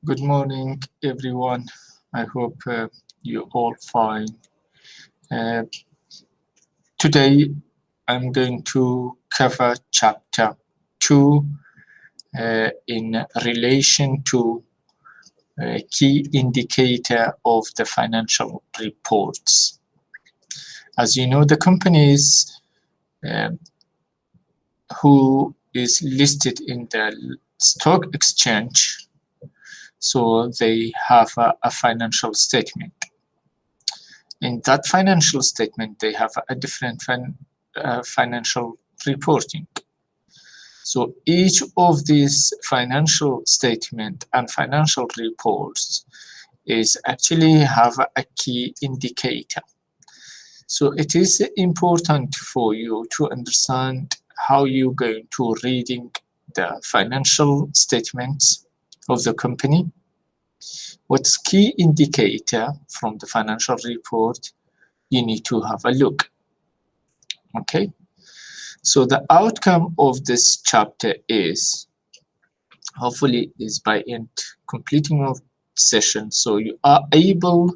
Good morning, everyone. I hope you all fine. Uh, Today, I'm going to cover chapter 2 in relation to key indicator of the financial reports. As you know, the companies who is listed in the stock exchange, so they have a financial statement. In that financial statement, they have a different financial reporting. So each of these financial statement and financial reports is actually have a key indicator. So it is important for you to understand how you're going to reading the financial statements of the company. What's key indicator from the financial report you need to have a look. Okay, so the outcome of this chapter is hopefully is by end completing of session, so you are able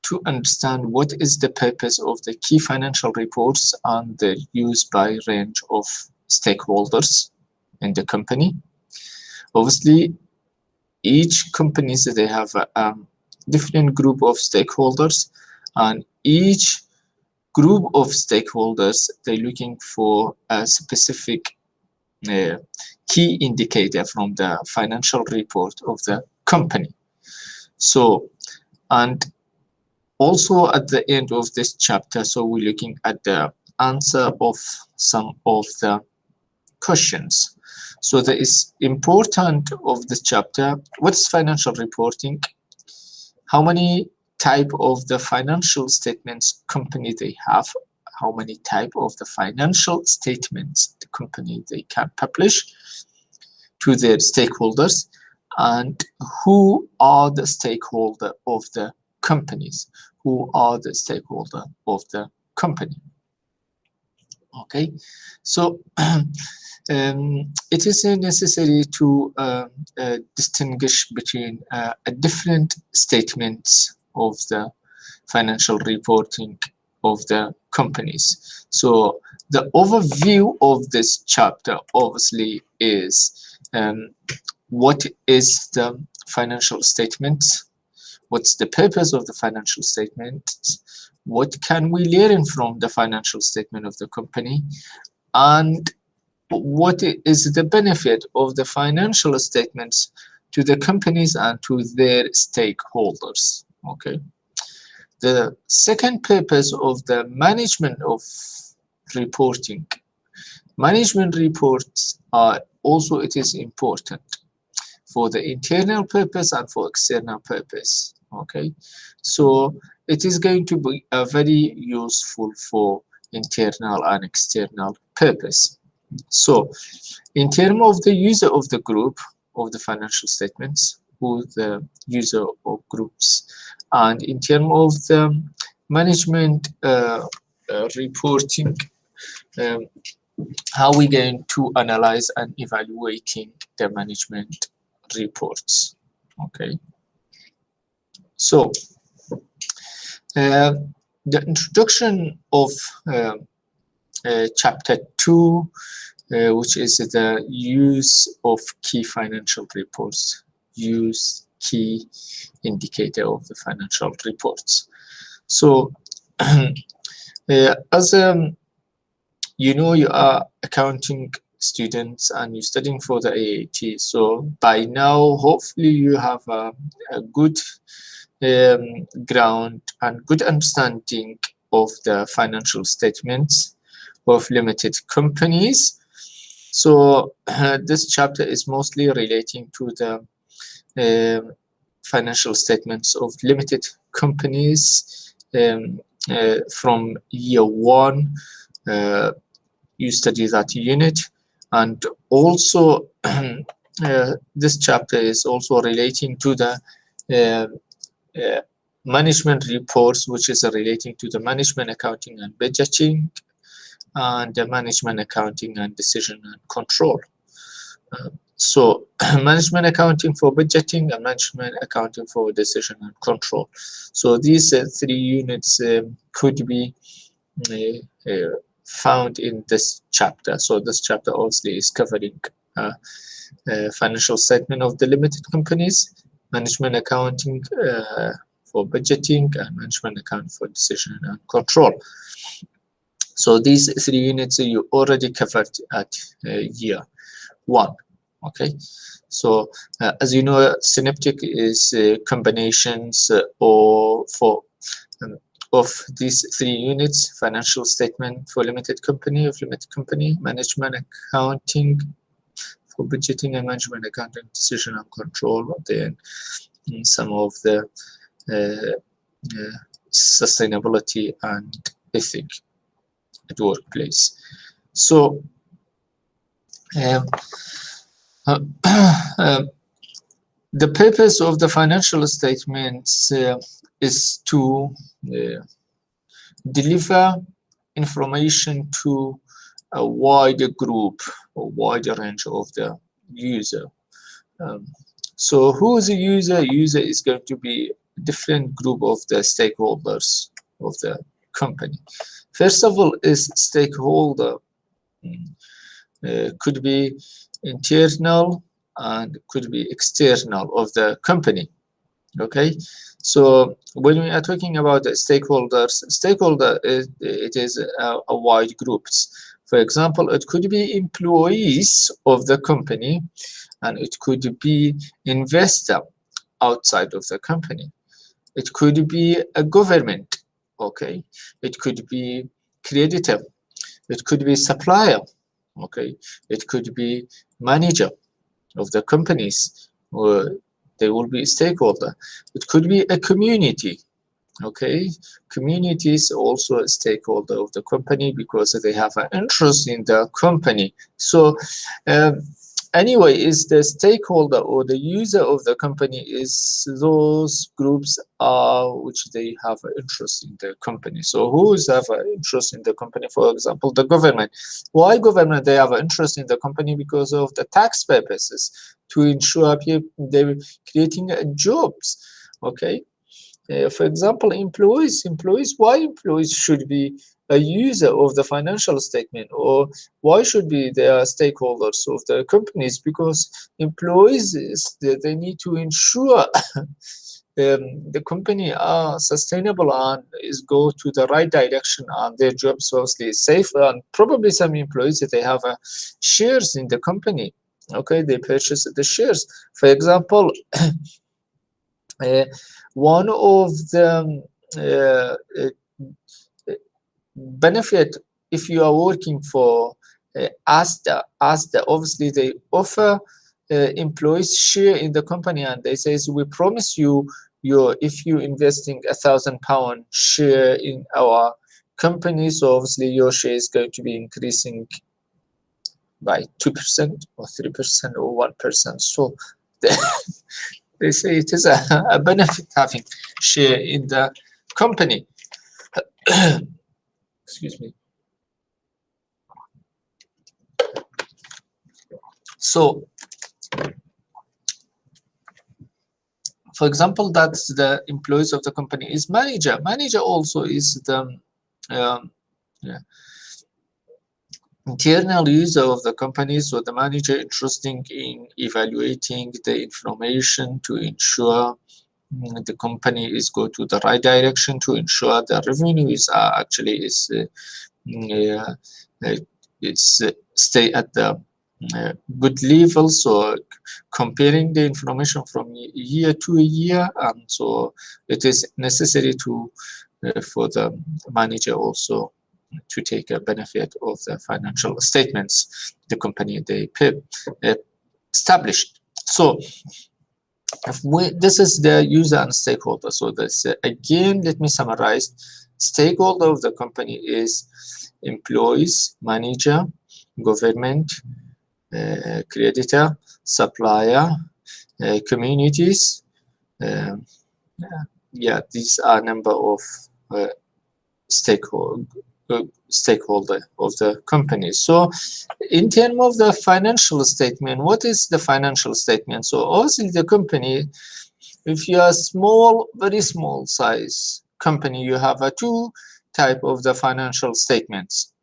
to understand what is the purpose of the key financial reports and the use by range of stakeholders in the company. Obviously, each companies they have a different group of stakeholders, and each group of stakeholders they're looking for a specific key indicator from the financial report of the company. So, and also at the end of this chapter, so we're looking at the answer of some of the questions. So that is important of this chapter. What's financial reporting? How many type of the financial statements company they have? How many type of the financial statements the company they can publish to their stakeholders? And who are the stakeholder of the companies? Who are the stakeholder of the company? Okay, so it is necessary to distinguish between different statements of the financial reporting of the companies. So the overview of this chapter obviously is what is the financial statement, what's the purpose of the financial statement, what can we learn from the financial statement of the company, and what is the benefit of the financial statements to the companies and to their stakeholders. Okay, the second purpose of the management of reporting. Management reports are also, it is important for the internal purpose and for external purpose. Okay, so it is going to be very useful for internal and external purpose. So in terms of the user of the group of the financial statements, who the user of groups, and in terms of the management reporting, how we going to analyze and evaluating the management reports. Okay, so the introduction of chapter 2, which is the use of key financial reports, use key indicator of the financial reports. So as you know, you are accounting students and you're studying for the AAT, so by now hopefully you have a good ground and good understanding of the financial statements of limited companies. So this chapter is mostly relating to the financial statements of limited companies. From year 1 you study that unit, and also this chapter is also relating to the management reports, which is relating to the management accounting and budgeting, and the management accounting and decision and control. So management accounting for budgeting and management accounting for decision and control. So these three units could be found in this chapter. So this chapter obviously is covering financial statement of the limited companies, management accounting for budgeting, and management accounting for decision and control. So these three units you already covered at year 1. Okay, so as you know, Synoptic is combinations or for of these three units: financial statement for limited company, of limited company, management accounting for budgeting, and management accounting decision and control. Then some of the sustainability and ethic at workplace. So the purpose of the financial statements is to deliver information to a wider group or wider range of the user. So who is a user? User is going to be a different group of the stakeholders of the company. First of all, is stakeholder could be internal and could be external of the company. Okay, so when we are talking about the stakeholders, stakeholder it is a wide groups. For example, it could be employees of the company, and it could be investor outside of the company. It could be a government. Okay, it could be creditor. It could be supplier. Okay, it could be manager of the companies, or they will be a stakeholder. It could be a community. Okay, community is also a stakeholder of the company because they have an interest in the company. So anyway, is the stakeholder or the user of the company is those groups which they have an interest in the company. So who's have an interest in the company? For example, the government. Why government? They have an interest in the company because of the tax purposes, to ensure people they're creating jobs. Okay. For example, employees, why employees should be a user of the financial statement, or why should be they are stakeholders of the companies? Because employees they need to ensure the company are sustainable and is go to the right direction, and their jobs obviously safe. And probably some employees they have shares in the company. Okay, they purchase the shares. For example, one of the benefit if you are working for ASDA, obviously they offer employees share in the company, and they say, we promise you if you investing £1,000 share in our company, so obviously your share is going to be increasing by 2% or 3% or 1%. So they say it is a benefit having share in the company. Excuse me. So, for example, that's the employees of the company is manager. Manager also is the internal user of the company, so the manager interested in evaluating the information to ensure the company is go to the right direction, to ensure the revenue is actually is stay at the good level. So comparing the information from year to year, and so it is necessary to for the manager also to take a benefit of the financial statements the company they established. So this is the user and stakeholder. So this again, let me summarize. Stakeholder of the company is employees, manager, government, creditor, supplier, communities. Yeah, these are number of stakeholder stakeholder of the company. So in terms of the financial statement, what is the financial statement? So obviously the company, if you are small, very small size company, you have a two type of the financial statements.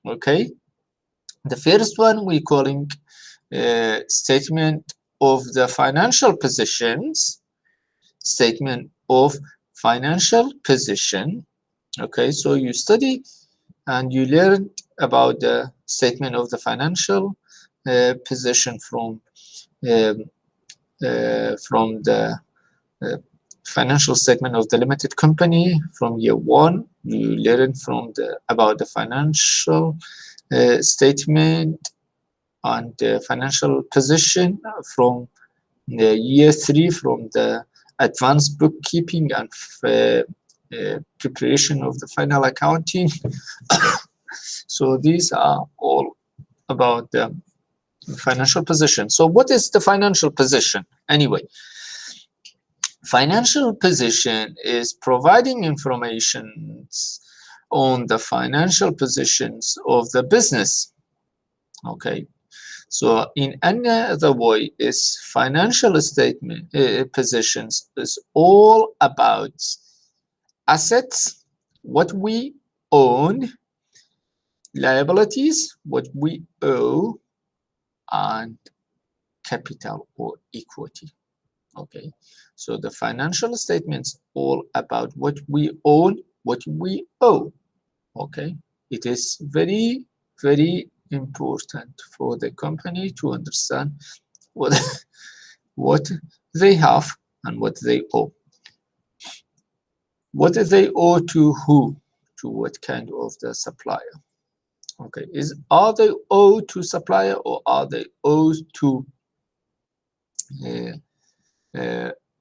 Okay, the first one we calling statement of the financial positions, statement of financial position. Okay, so you study and you learned about the statement of the financial position from the financial statement of the limited company from year one. You learn from about the financial statement and the financial position from the year three, from the advanced bookkeeping and preparation of the final accounting. So these are all about the financial position. So what is the financial position anyway? Financial position is providing information on the financial positions of the business. Okay, so in another way, is financial statement positions is all about assets, what we own, liabilities, what we owe, and capital or equity. Okay, so the financial statements all about what we own, what we owe. Okay, it is very, very important for the company to understand what they have and what they owe. What do they owe to who? To what kind of the supplier? Okay, are they owed to supplier or are they owed to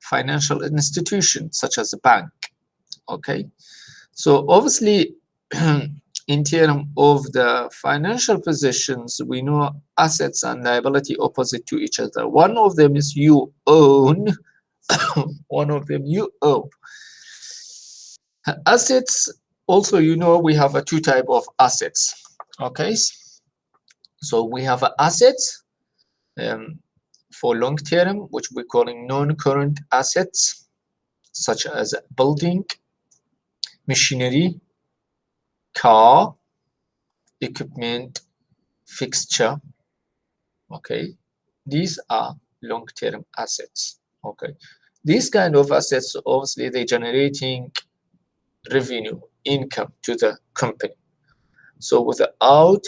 financial institution such as a bank? Okay, so obviously in terms of the financial positions, we know assets and liability opposite to each other. One of them is you own, one of them you owe. Assets, also, you know, we have a two type of assets. Okay, so we have assets for long term, which we're calling non-current assets, such as building, machinery, car, equipment, fixture. Okay, these are long-term assets. Okay, these kind of assets, obviously they're generating revenue, income to the company. So without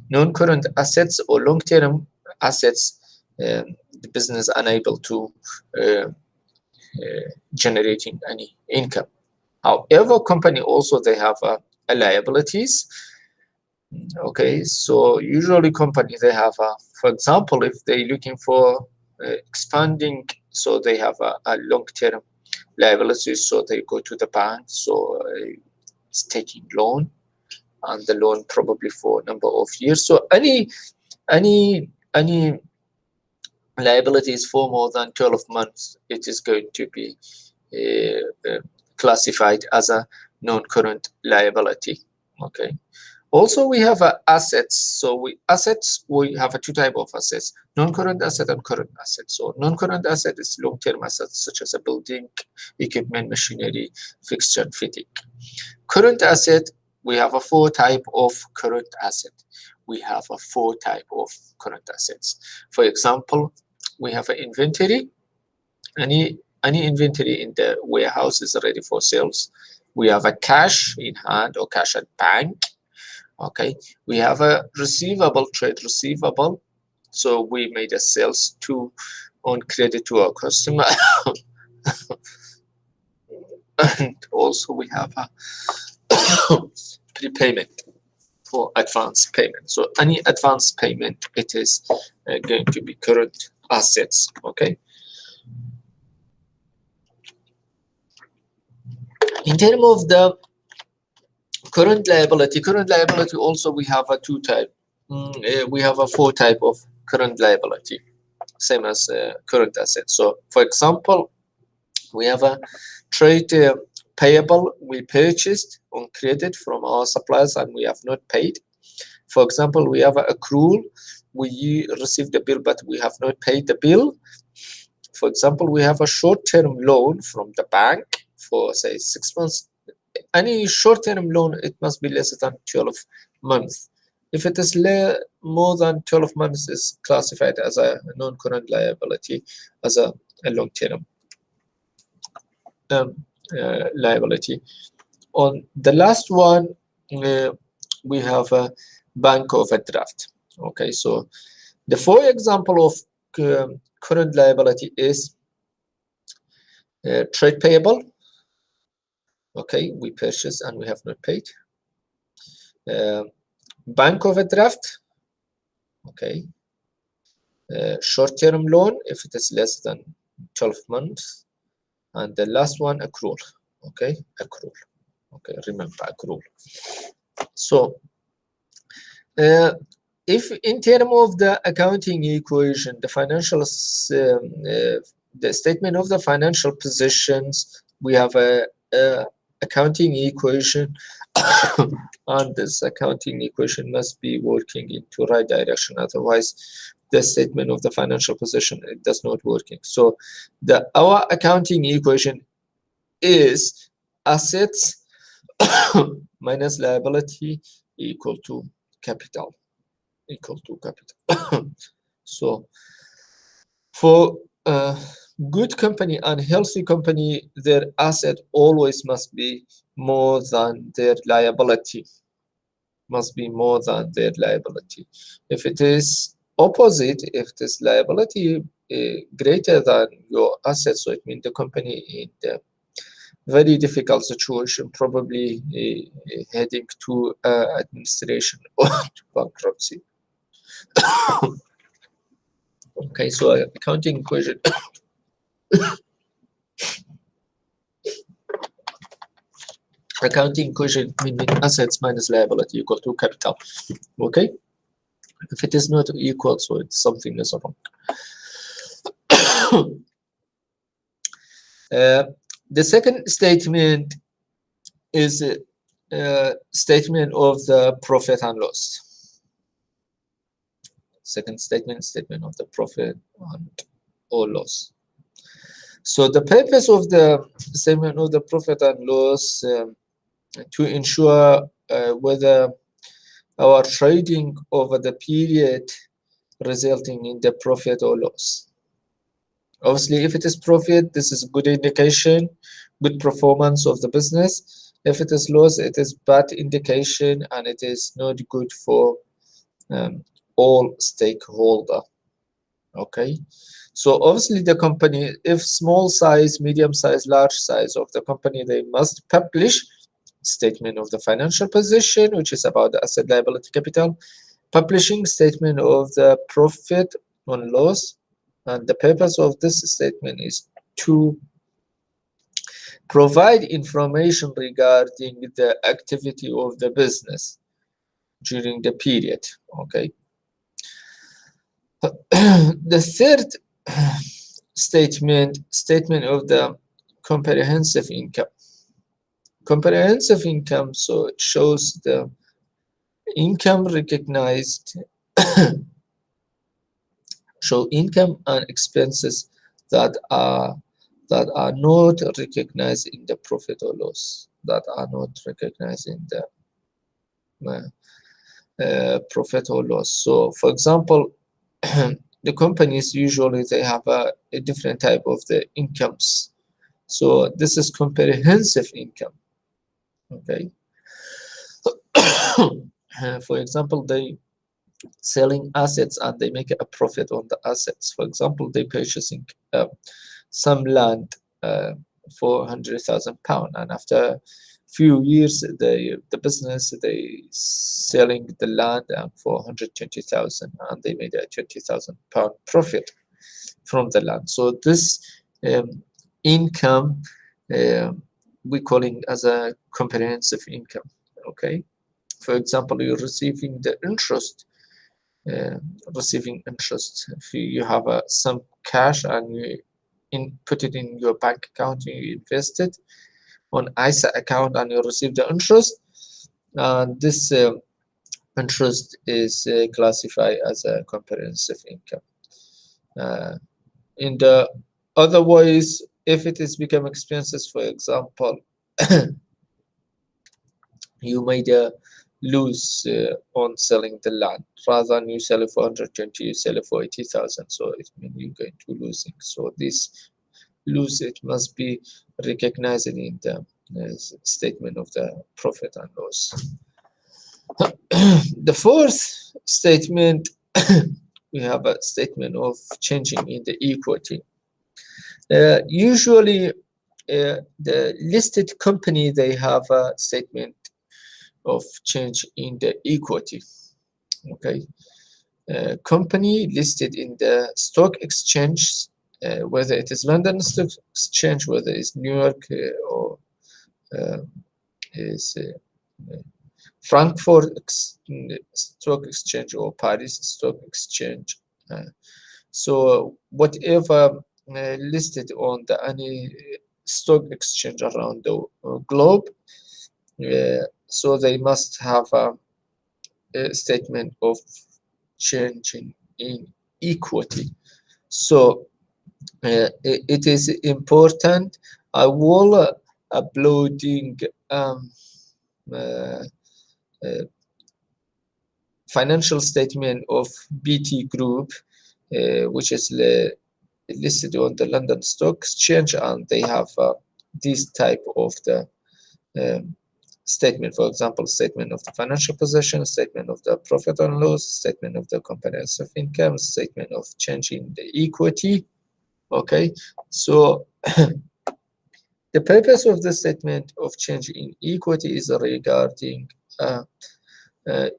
non-current assets or long-term assets, the business unable to generating any income. However, company also they have liabilities. Okay, so usually company they have for example, if they're looking for expanding, so they have a long-term liabilities, so they go to the bank, so it's taking loan, and the loan probably for a number of years. So any liabilities for more than 12 months, it is going to be classified as a non-current liability. Okay, also we have assets. So we have a two type of assets: non-current asset and current asset. So non-current asset is long-term assets such as a building, equipment, machinery, fixture, and fitting. Current asset, we have a four type of current asset. We have a four type of current assets. For example, we have an inventory. Any inventory in the warehouse is ready for sales. We have a cash in hand or cash at bank. Okay, we have a receivable, trade receivable. So we made a sales on credit to our customer. And also we have a prepayment for advance payment. So any advance payment, it is going to be current assets. Okay, in terms of the current liability also we have a two type. We have a four type of current liability, same as current assets. So for example, we have a trade payable we purchased on credit from our suppliers and we have not paid. For example, we have an accrual, we received the bill but we have not paid the bill. For example, we have a short-term loan from the bank for say 6 months. Any short-term loan, it must be less than 12 months. If it is more than 12 months, is classified as a non-current liability, as a long-term liability. On the last one, we have a bank overdraft. Okay, so the for example of current liability is trade payable. Okay, we purchased and we have not paid. Bank overdraft. Okay, short-term loan if it is less than 12 months, and the last one accrual. Okay, accrual. Okay, remember accrual. So if in terms of the accounting equation, the financial the statement of the financial positions, we have a accounting equation and this accounting equation must be working into right direction, otherwise the statement of the financial position, it does not working. So our accounting equation is assets minus liability equal to capital. So for a good company and healthy company, their asset always must be more than their liability. If it is opposite, if this liability greater than your assets, so it means the company in the very difficult situation, probably heading to administration or to bankruptcy. Okay, so accounting equation meaning assets minus liability equal to capital. Okay, if it is not equal, so it's something is wrong. The second statement is a statement of the profit and loss. Second statement of the profit and or loss. So the purpose of the statement of the profit and loss to ensure whether our trading over the period resulting in the profit or loss. Obviously, if it is profit, this is a good indication, good performance of the business. If it is loss, it is bad indication and it is not good for all stakeholder. Okay, so obviously the company, if small size, medium size, large size of the company, they must publish statement of the financial position, which is about the asset, liability, capital, publishing statement of the profit and loss, and the purpose of this statement is to provide information regarding the activity of the business during the period. Okay. The third statement of the comprehensive income. Comprehensive income, so it shows the income recognized, show income and expenses that are not recognized in the profit or loss, profit or loss. So for example, the companies usually they have a different type of the incomes. So this is comprehensive income. Okay. For example, they selling assets and they make a profit on the assets. For example, they purchasing some land for £100,000, and after few years the business they selling the land for 120,000 and they made a £20,000 profit from the land. So this income we calling as a comprehensive income. Okay, for example, you're receiving the interest, if you have some cash and you put it in your bank account, you invest it, on ISA account and you receive the interest, and this interest is classified as a comprehensive income. In the otherwise, if it is become expenses, for example, you made a lose on selling the land. Rather than you sell it for 120, you sell it for 80,000. So it means you're going to losing. So this lose, it must be recognized in the statement of the profit and loss. The fourth statement, we have a statement of changing in the equity. Usually, the listed company, they have a statement of change in the equity. Okay, company listed in the stock exchange, whether it is London Stock Exchange, whether it's New York or is Frankfurt Stock Exchange or Paris Stock Exchange. So whatever listed on the any stock exchange around the globe, so they must have a statement of changing in equity. So it is important. I will uploading financial statement of BT Group, which is listed on the London Stock Exchange, and they have this type of the statement. For example, statement of the financial position, statement of the profit and loss, statement of the comprehensive income, statement of changing the equity. Okay, so the purpose of the statement of change in equity is regarding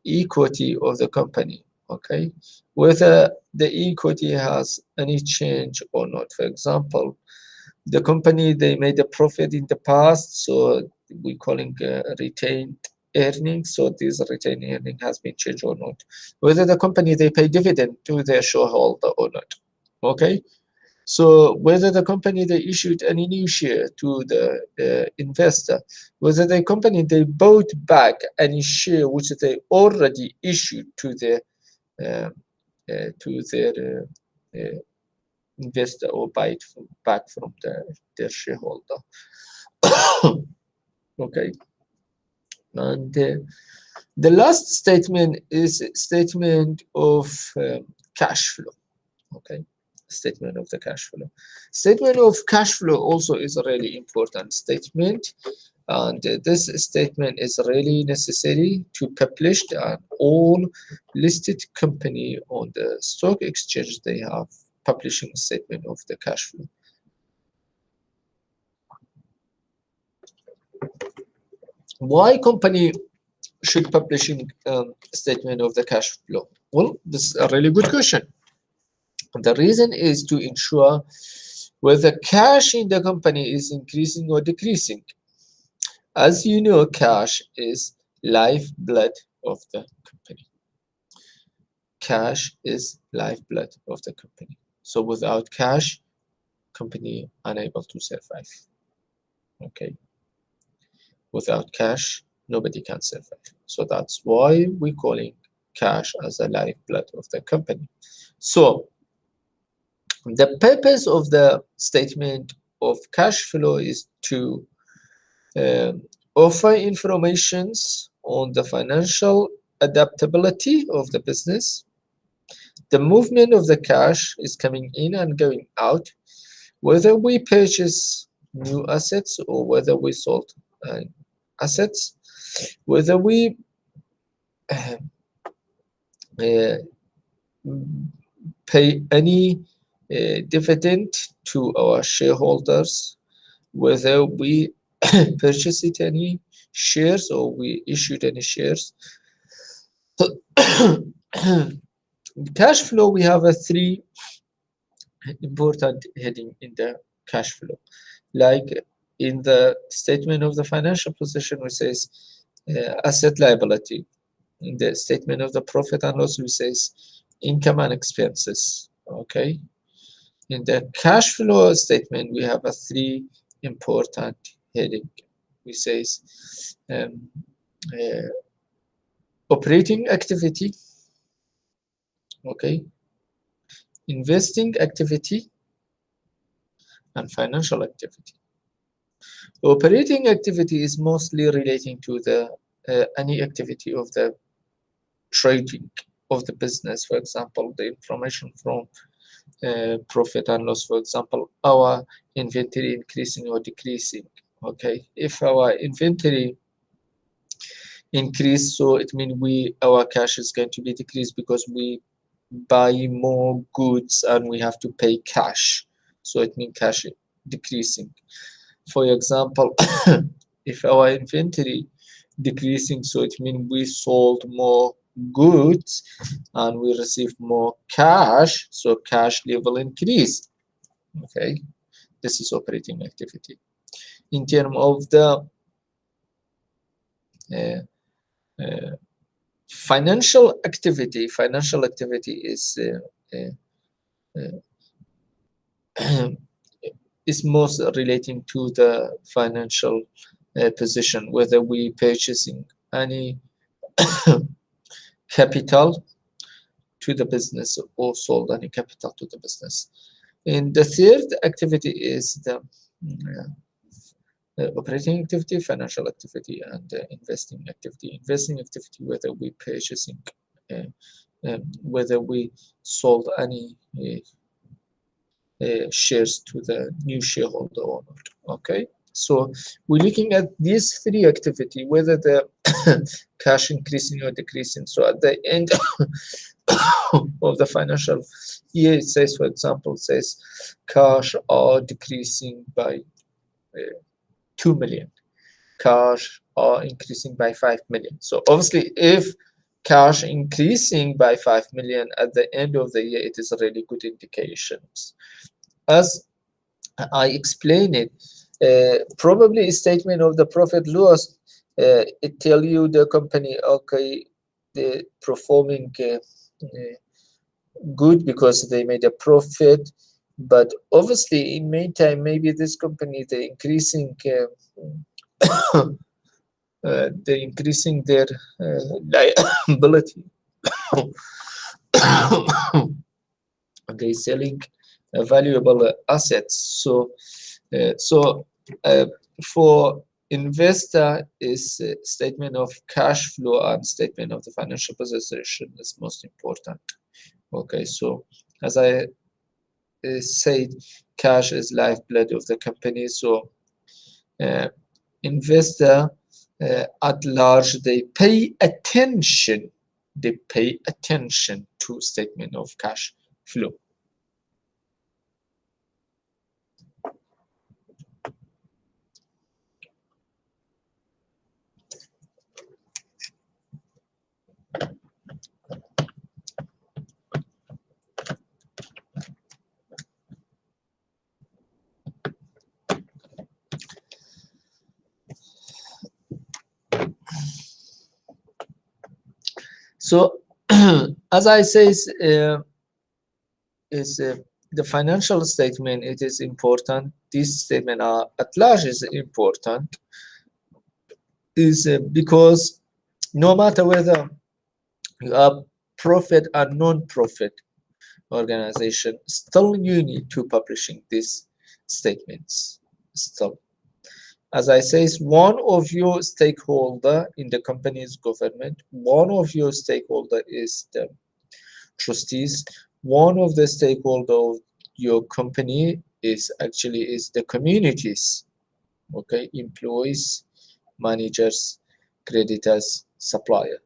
equity of the company. Okay, whether the equity has any change or not. For example, the company, they made a profit in the past, so we calling retained earnings. So this retained earning has been changed or not. Whether the company, they pay dividend to their shareholder or not. Okay, so whether the company, they issued any new share to the investor, whether the company, they bought back any share which they already issued to their investor, or buy it back from their shareholder. Okay, and the last statement is statement of cash flow. Okay, statement of the cash flow. Statement of cash flow also is a really important statement, and this statement is really necessary to publish, and all listed company on the stock exchange, they have publishing statement of the cash flow. Why company should publishing statement of the cash flow? Well, this is a really good question. The reason is to ensure whether cash in the company is increasing or decreasing. As you know, cash is lifeblood of the company. Cash is lifeblood of the company. So without cash, company unable to survive. Okay. Without cash, nobody can survive. So that's why we're calling cash as a lifeblood of the company. So the purpose of the statement of cash flow is to offer informations on the financial adaptability of the business. The movement of the cash is coming in and going out, whether we purchase new assets or whether we sold assets, whether we pay any dividend to our shareholders, whether we purchased any shares or we issued any shares. Cash flow, we have a three important heading in the cash flow. Like in the statement of the financial position, we says asset liability. In the statement of the profit and loss, we says income and expenses. Okay. In the cash flow statement, we have a three important heading. we say operating activity, okay, investing activity, and financial activity. Operating activity is mostly relating to the any activity of the trading of the business. For example, the information from profit and loss. For example, our inventory increasing or decreasing. Okay, if our inventory increase, so it means our cash is going to be decreased because we buy more goods and we have to pay cash, so it means cash decreasing. For example, if our inventory decreasing, so it means we sold more goods and we receive more cash, so cash level increase. Okay, this is operating activity. In terms of the financial activity is is most relating to the financial position, whether we purchasing any capital to the business or sold any capital to the business. And the third activity is the operating activity, financial activity, and investing activity. Investing activity, whether we purchasing, whether we sold any shares to the new shareholder or not. Okay, so we're looking at these three activity, whether the cash increasing or decreasing. So at the end of the financial year, it says, for example, it says cash are decreasing by 2 million, cash are increasing by 5 million. So obviously, if cash increasing by 5 million at the end of the year, it is a really good indications. As I explained it, probably a statement of the profit loss, it tell you the company, okay, they're performing good because they made a profit, but obviously in meantime, maybe this company, they're increasing their liability. They're selling valuable assets. So for investor, is statement of cash flow and statement of the financial position is most important. Okay, so as I said, cash is lifeblood of the company. So investor at large, they pay attention to statement of cash flow. So as I say, the financial statement, it is important. This statement at large is important, is because no matter whether you are profit or non-profit organization, still you need to publishing these statements. Still, as I say, one of your stakeholder in the company's government, one of your stakeholder is the trustees, one of the stakeholder of your company is the communities. Okay, employees, managers, creditors, supplier.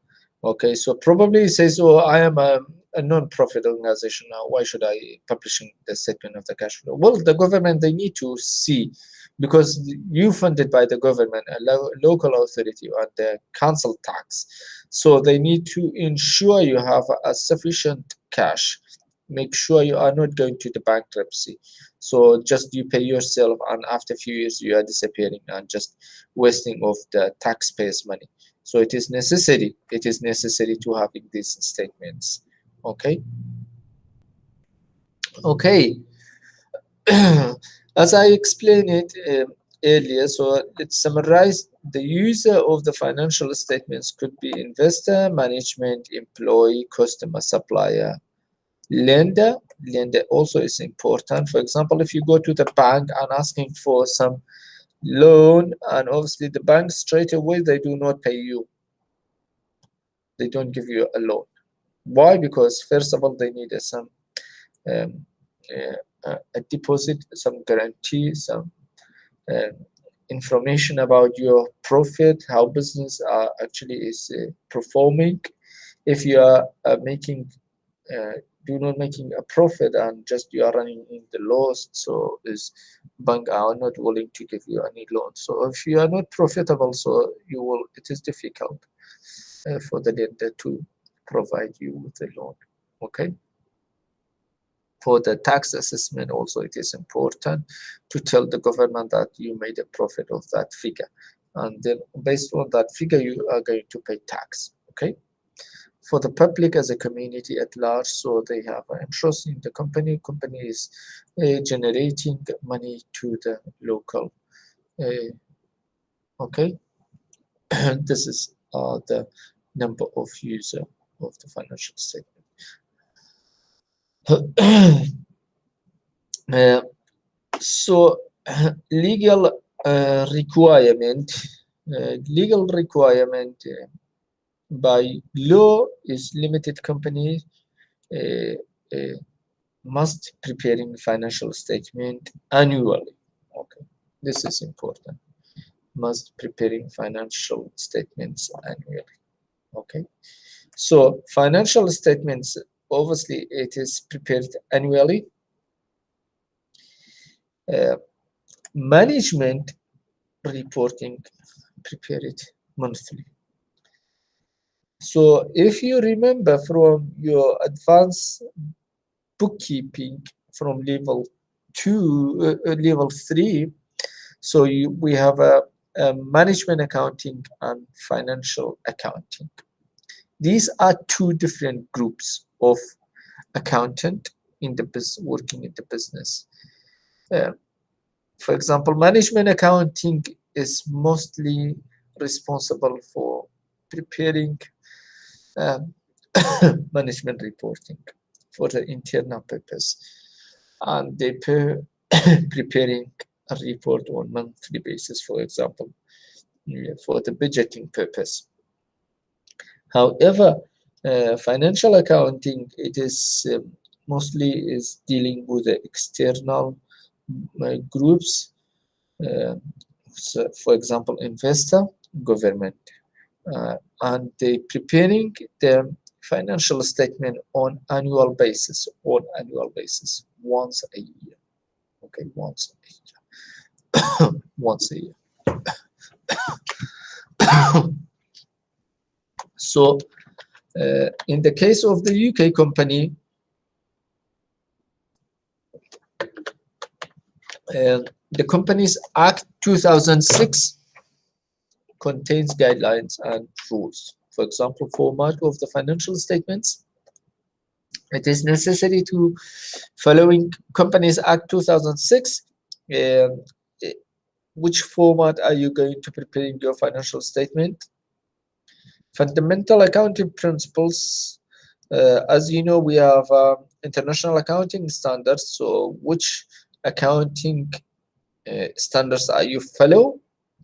Okay, so probably it says, oh, I am a non-profit organization now, why should I publishing the statement of the cash flow? Well, the government, they need to see, because you funded by the government, a local authority, or the council tax, so they need to ensure you have a sufficient cash, make sure you are not going to the bankruptcy, so just you pay yourself and after a few years you are disappearing and just wasting of the taxpayers' money. So it is necessary to having these statements. Okay, as I explained it, earlier. So let's summarize. The user of the financial statements could be investor, management, employee, customer, supplier, lender. Lender also is important. For example, if you go to the bank and asking for some loan, and obviously the bank straight away they do not pay you. They don't give you a loan. Why? Because first of all they need some um, a deposit, some guarantee, some um, information about your profit, how business actually is performing. If you are making uh, do not making a profit and just you are running in the loss, so is bank are not willing to give you any loan. So if you are not profitable, so you will, it is difficult for the lender to provide you with a loan. Okay. For the tax assessment also, it is important to tell the government that you made a profit of that figure, and then based on that figure you are going to pay tax. Okay. For the public as a community at large, so they have an interest in the company. Company is generating money to the local. Okay. This is the number of user of the financial statement. So legal requirement, by law is limited company uh, uh, must preparing financial statement annually. Okay, this is important. Must preparing financial statements annually. Okay, so financial statements, obviously it is prepared annually. Management reporting, prepare it monthly. So if you remember from your advanced bookkeeping from level 2, level 3, so we have a management accounting and financial accounting. These are two different groups of accountant in the working in the business. For example, management accounting is mostly responsible for preparing management reporting for the internal purpose, and they preparing a report on monthly basis, for example, for the budgeting purpose. However, financial accounting, it is mostly is dealing with the external groups. So for example, investor, government, and they preparing the financial statement on annual basis, once a year. Okay, once a year. Once a year. So in the case of the UK company, the Companies Act 2006 contains guidelines and rules. For example, format of the financial statements. It is necessary to following Companies Act 2006. Which format are you going to preparing your financial statement? Fundamental accounting principles. As you know, we have international accounting standards. So which accounting standards are you follow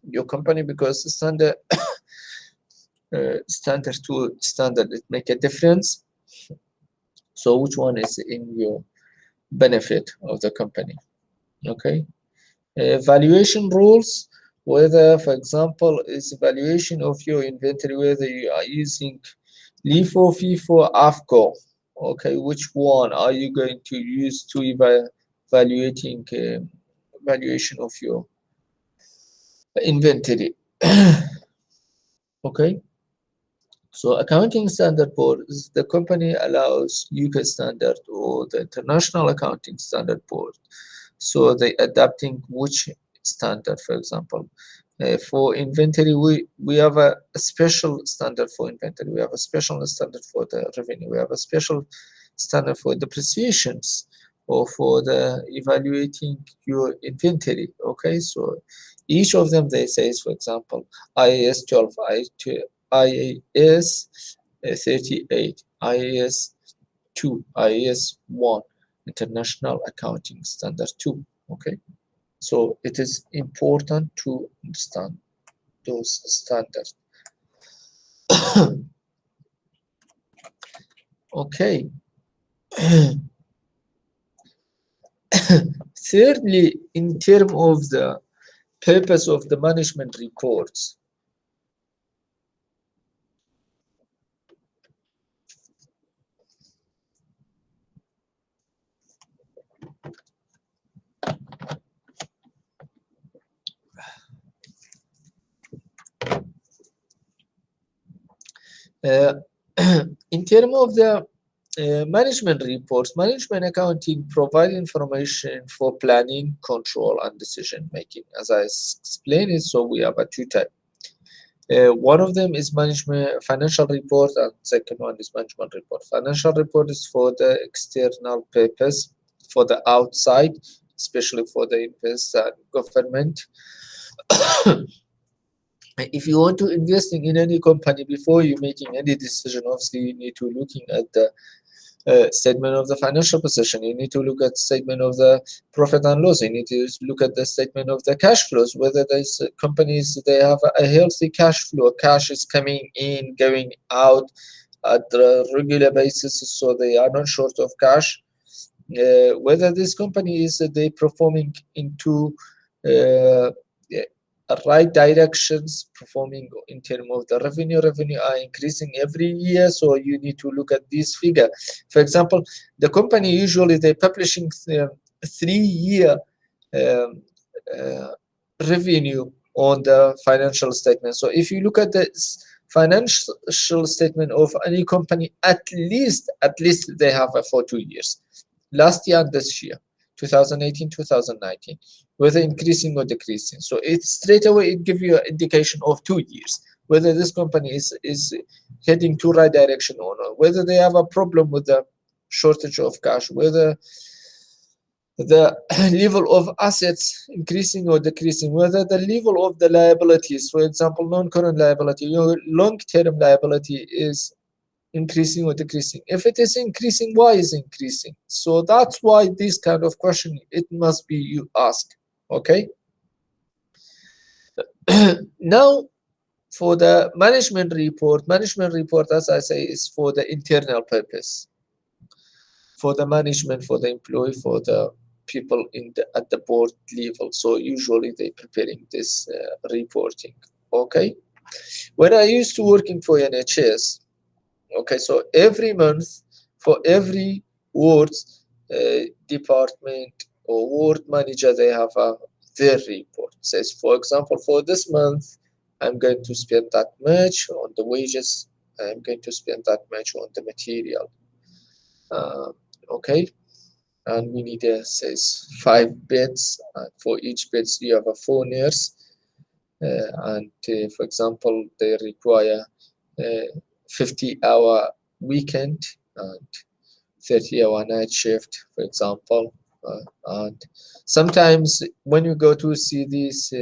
your company? Because the standard standard to standard, it make a difference. So which one is in your benefit of the company? Okay. Valuation rules, whether, for example, is valuation of your inventory, whether you are using LIFO, FIFO, AFCO. Okay, which one are you going to use to evaluating valuation of your inventory? Okay. So accounting standard board is the company allows UK standard or the international accounting standard board. So they adapting which standard, for example. For inventory, we have a special standard for inventory. We have a special standard for the revenue. We have a special standard for depreciations. or for the evaluating your inventory. Okay, so each of them they say, for example, IAS 12, IAS 38, IAS 2, IAS 1, International Accounting Standard 2. Okay, so it is important to understand those standards. Okay. Thirdly, in terms of the purpose of the management reports, in terms of the management reports, management accounting provide information for planning, control, and decision making. As I explained it, so we have a two types. One of them is management financial report, and second one is management report. Financial report is for the external purpose, for the outside, especially for the investor and government. If you want to invest in any company, before you making any decision, obviously you need to looking at the statement of the financial position. You need to look at statement of the profit and loss. You need to look at the statement of the cash flows, whether these companies they have a healthy cash flow, cash is coming in, going out at a regular basis, so they are not short of cash. Whether this company is they performing into right directions, performing in terms of the revenue are increasing every year, so you need to look at this figure. For example, the company usually they publishing 3-year revenue on the financial statement. So if you look at the financial statement of any company, at least they have for 2 years, last year and this year, 2018, 2019, whether increasing or decreasing. So it straight away it gives you an indication of 2 years, whether this company is heading to right direction or not, whether they have a problem with the shortage of cash, whether the level of assets increasing or decreasing, whether the level of the liabilities, for example, non-current liability, your long-term liability is increasing or decreasing. If it is increasing, why is increasing? So that's why this kind of question it must be you ask. Okay. Now for the management report, as I say, is for the internal purpose, for the management, for the employee, for the people in the at the board level. So usually they preparing this reporting. Okay. When I used to working for NHS, okay, so every month for every wards department or ward manager, they have their report. It says, for example, for this month, I'm going to spend that much on the wages. I'm going to spend that much on the material. Okay, and we need says 5 beds. For each beds, you have a 4 nurse, and for example, they require 50-hour weekend and 30-hour night shift, for example. And sometimes when you go to see these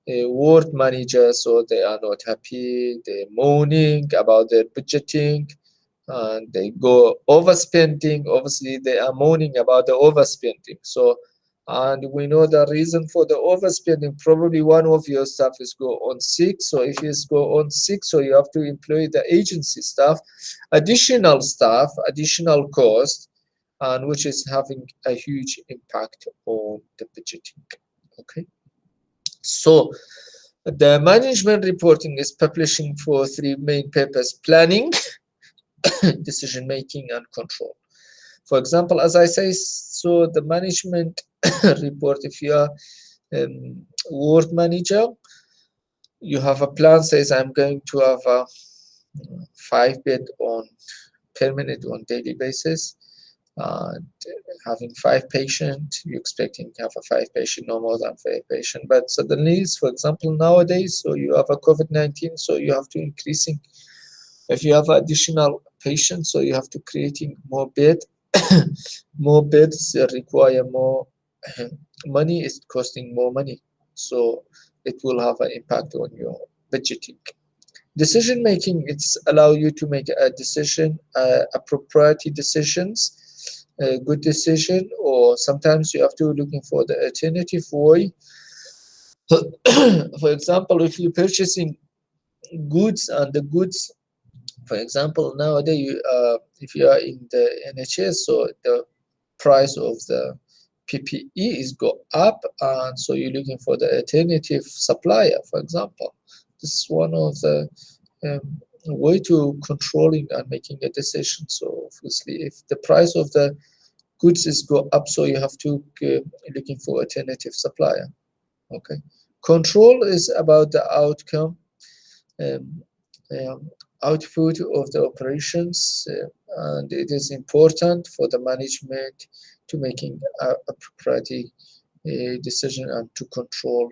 ward managers, so they are not happy, they're moaning about their budgeting, and they go overspending. Obviously, they are moaning about the overspending. So, and we know the reason for the overspending. Probably one of your staff is go on sick. So if you go on sick, so you have to employ the agency staff, additional staff, additional cost, and which is having a huge impact on the budgeting. Okay. So the management reporting is publishing for 3 main purposes: planning, decision making, and control. For example, as I say, so the management report, if you are ward manager, you have a plan, says I'm going to have a 5 bed on permanent on daily basis, and having 5 patients, you're expecting to have a 5 patient, no more than 5 patient. But suddenly, for example, nowadays, so you have a COVID-19, so you have to increasing. If you have additional patients, so you have to creating more bed. more bids require more money, is costing more money, so it will have an impact on your budgeting. Decision making, it's allow you to make a decision, a propriety decisions, a good decision, or sometimes you have to looking for the alternative way. For example, if you're purchasing goods, and the goods, for example, nowadays if you are in the NHS, so the price of the PPE is go up, and so you're looking for the alternative supplier, for example. This is one of the way to controlling and making a decision. So obviously, if the price of the goods is go up, so you have to looking for alternative supplier. Okay, control is about the outcome, um, output of the operations, and it is important for the management to making a propriety decision and to control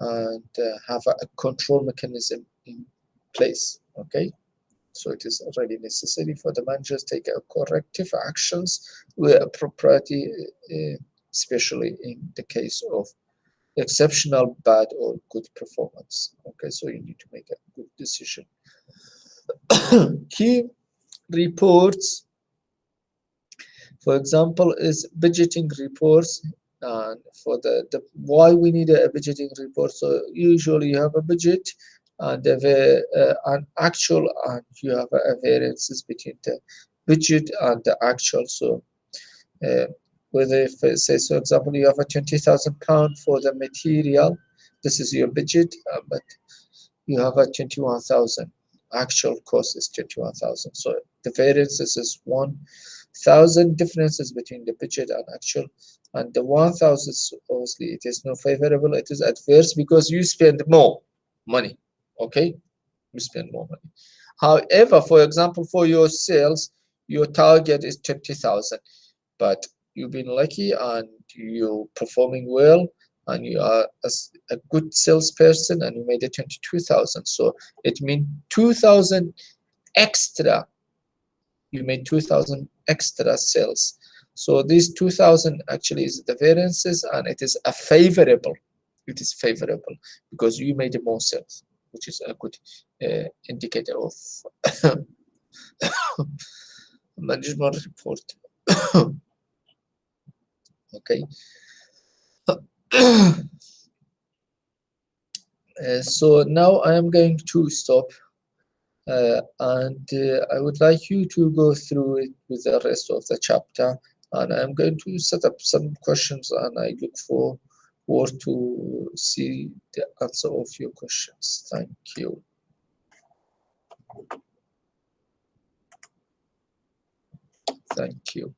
and have a control mechanism in place. Okay, so it is really necessary for the managers to take corrective actions with a propriety, especially in the case of exceptional bad or good performance. Okay, so you need to make a good decision. Key reports, for example, is budgeting reports. And for the why we need a budgeting report, so usually you have a budget and an actual, and you have a variances between the budget and the actual. So whether, if say, for example, you have a £20,000 for the material, this is your budget, but you have a 21,000, actual cost is 21,000. So the variances is 1,000 differences between the budget and actual, and the 1,000, obviously it is not favorable, it is adverse because you spend more money. Okay, you spend more money. However, for example, for your sales, your target is 20,000, but you've been lucky and you're performing well, and you are a good salesperson, and you made it 22,000. So it means 2,000 extra. You made 2,000 extra sales. So these 2,000 actually is the variances, and it is a favorable. It is favorable because you made more sales, which is a good indicator of management report. Okay. So now I am going to stop, and I would like you to go through it with the rest of the chapter, and I'm going to set up some questions, and I look forward to see the answer of your questions. Thank you. Thank you.